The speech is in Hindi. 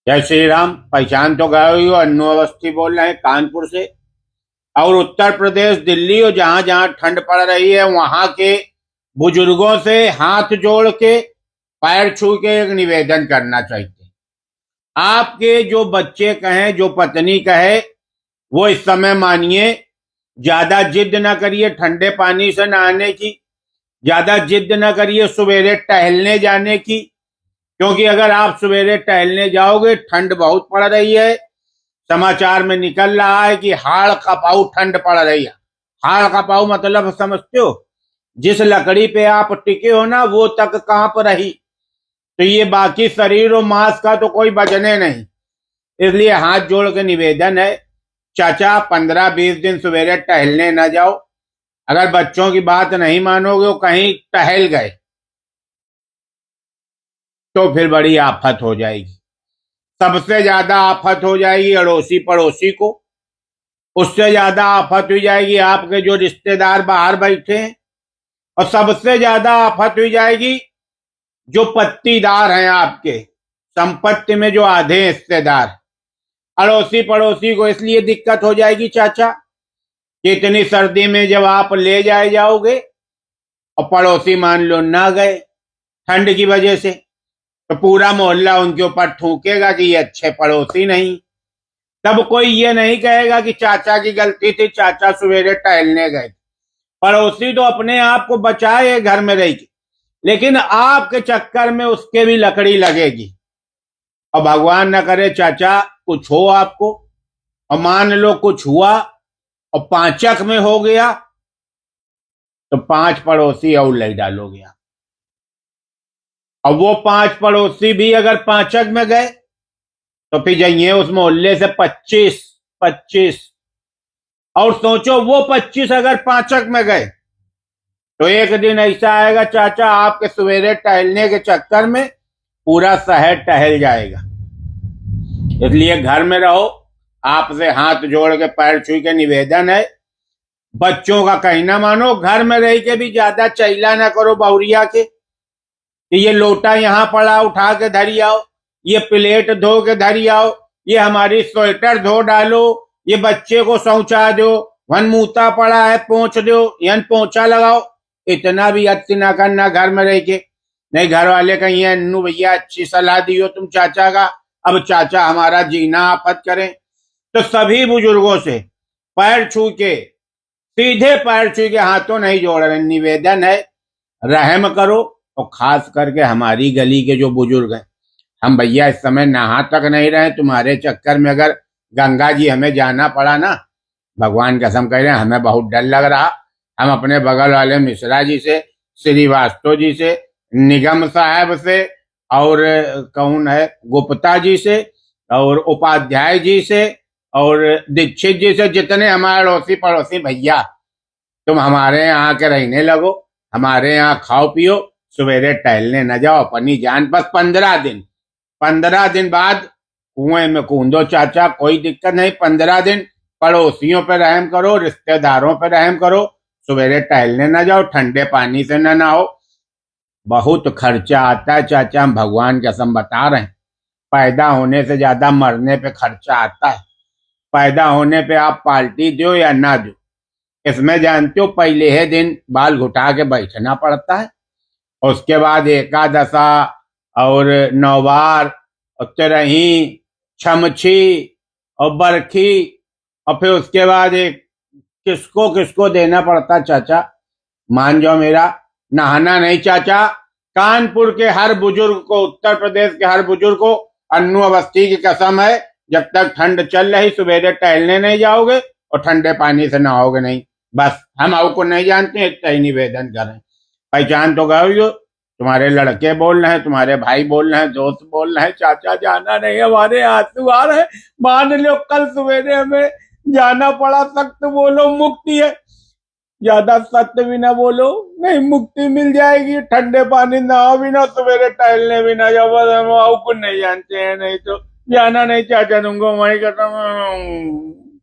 जय श्री राम। पहचान तो गए ही हो, अन्नू अवस्थी बोल रहे हैं कानपुर से। और उत्तर प्रदेश, दिल्ली और जहां जहां ठंड पड़ रही है वहां के बुजुर्गों से हाथ जोड़ के पैर छू के एक निवेदन करना चाहिए। आपके जो बच्चे कहें, जो पत्नी कहे, वो इस समय मानिए। ज्यादा जिद ना करिए ठंडे पानी से नहाने की, ज्यादा जिद ना करिए सवेरे टहलने जाने की, क्योंकि अगर आप सवेरे टहलने जाओगे, ठंड बहुत पड़ रही है। समाचार में निकल रहा है कि हाड़ कांपाऊ ठंड पड़ रही है। हाड़ कांपाऊ मतलब समझते हो? जिस लकड़ी पे आप टिके हो ना, वो तक कांप रही। तो ये बाकी शरीर और मांस का तो कोई बचने नहीं। इसलिए हाथ जोड़ के निवेदन है, चाचा 15-20 दिन सवेरे टहलने न जाओ। अगर बच्चों की बात नहीं मानोगे, वो कहीं टहल गए तो फिर बड़ी आफत हो जाएगी। सबसे ज्यादा आफत हो जाएगी अड़ोसी पड़ोसी को। उससे ज्यादा आफत हो जाएगी आपके जो रिश्तेदार बाहर बैठे हैं। और सबसे ज्यादा आफत हो जाएगी जो पत्तीदार हैं आपके, संपत्ति में जो आधे हिस्सेदार। अड़ोसी पड़ोसी को इसलिए दिक्कत हो जाएगी चाचा कि इतनी सर्दी में जब आप ले जाओगे और पड़ोसी मान लो ना गए ठंड की वजह से, तो पूरा मोहल्ला उनके ऊपर थूकेगा कि ये अच्छे पड़ोसी नहीं। तब कोई ये नहीं कहेगा कि चाचा की गलती थी, चाचा सवेरे टहलने गए। पड़ोसी तो अपने आप को बचाए घर में रहेगी, लेकिन आपके चक्कर में उसके भी लकड़ी लगेगी। और भगवान न करे चाचा कुछ हो आपको, और मान लो कुछ हुआ और पांचक में हो गया, तो 5 पड़ोसी और ले डालोगे आप। और वो 5 पड़ोसी भी अगर पांचक में गए तो फिर जाइए उस मोहल्ले से 25 और सोचो वो 25 अगर पांचक में गए तो एक दिन ऐसा आएगा चाचा आपके सवेरे टहलने के चक्कर में पूरा शहर टहल जाएगा। इसलिए घर में रहो। आपसे हाथ जोड़ के पैर छू के निवेदन है, बच्चों का कहना मानो। घर में रह के भी ज्यादा चैला ना करो बहुरिया के कि ये लोटा यहाँ पड़ा उठा के धरी आओ, ये प्लेट धो के धरी आओ, ये हमारी स्वेटर धो डालो, ये बच्चे को शौचा दो, वन मूता पड़ा है पोंछ दो, यन पोंछा लगाओ। इतना भी अति ना करना घर में रह के। नहीं, घर वाले कहीं अन्नू भैया अच्छी सलाह दियो तुम चाचा का, अब चाचा हमारा जीना आफत करें। तो सभी बुजुर्गों से पैर छू के, सीधे पैर छू के, हाथों नहीं जोड़ रहे, निवेदन है रहम करो। और खास करके हमारी गली के जो बुजुर्ग हैं, हम भैया इस समय नहा तक नहीं रहे। तुम्हारे चक्कर में अगर गंगा जी हमें जाना पड़ा ना, भगवान कसम कह रहे हैं, हमें बहुत डर लग रहा। हम अपने बगल वाले मिश्रा जी से, श्रीवास्तव जी से, निगम साहब से, और कौन है गुप्ता जी से, और उपाध्याय जी से, और दीक्षित जी से, जितने हमारे अड़ोसी पड़ोसी भैया, तुम हमारे यहाँ आके रहने लगो, हमारे यहाँ खाओ पियो, सवेरे टहलने न जाओ, अपनी जान। बस 15 दिन बाद कुएं में कूदो चाचा, कोई दिक्कत नहीं। 15 दिन पड़ोसियों पे रहम करो, रिश्तेदारों पे रहम करो, सवेरे टहलने न जाओ, ठंडे पानी से न नहाओ। बहुत खर्चा आता है चाचा, हम भगवान कसम बता रहे हैं। पैदा होने से ज्यादा मरने पे खर्चा आता है। पैदा होने पे आप पार्टी दो या ना दो, इसमें जानते हो पहले ही दिन बाल घुटा के बैठना पड़ता है। उसके बाद एकादशा और नौबार और तिरही, छमछी और बरखी, और फिर उसके बाद एक किसको किसको देना पड़ता चाचा, मान जाओ मेरा। नहाना नहीं चाचा। कानपुर के हर बुजुर्ग को, उत्तर प्रदेश के हर बुजुर्ग को अन्नू अवस्थी की कसम है, जब तक ठंड चल रही सवेरे टहलने नहीं जाओगे और ठंडे पानी से नहाओगे नहीं। बस हम आपको नहीं जानते, इतना ही निवेदन करें। पहचान तो गए हो, तुम्हारे लड़के बोल रहे हैं, तुम्हारे भाई बोल रहे हैं, दोस्त बोल रहे हैं, चाचा जाना नहीं, हमारे आंसू आ रहे हैं। मान लो कल सवेरे हमें जाना पड़ा, सख्त बोलो मुक्ति है, ज्यादा सत्य भी ना बोलो, नहीं मुक्ति मिल जाएगी। ठंडे पानी नहाओ भी ना, सवेरे टहलने भी ना जाओ, बस हम आपको नहीं जानते हैं। नहीं तो जाना नहीं चाचा, तुमको वहीं खत्म।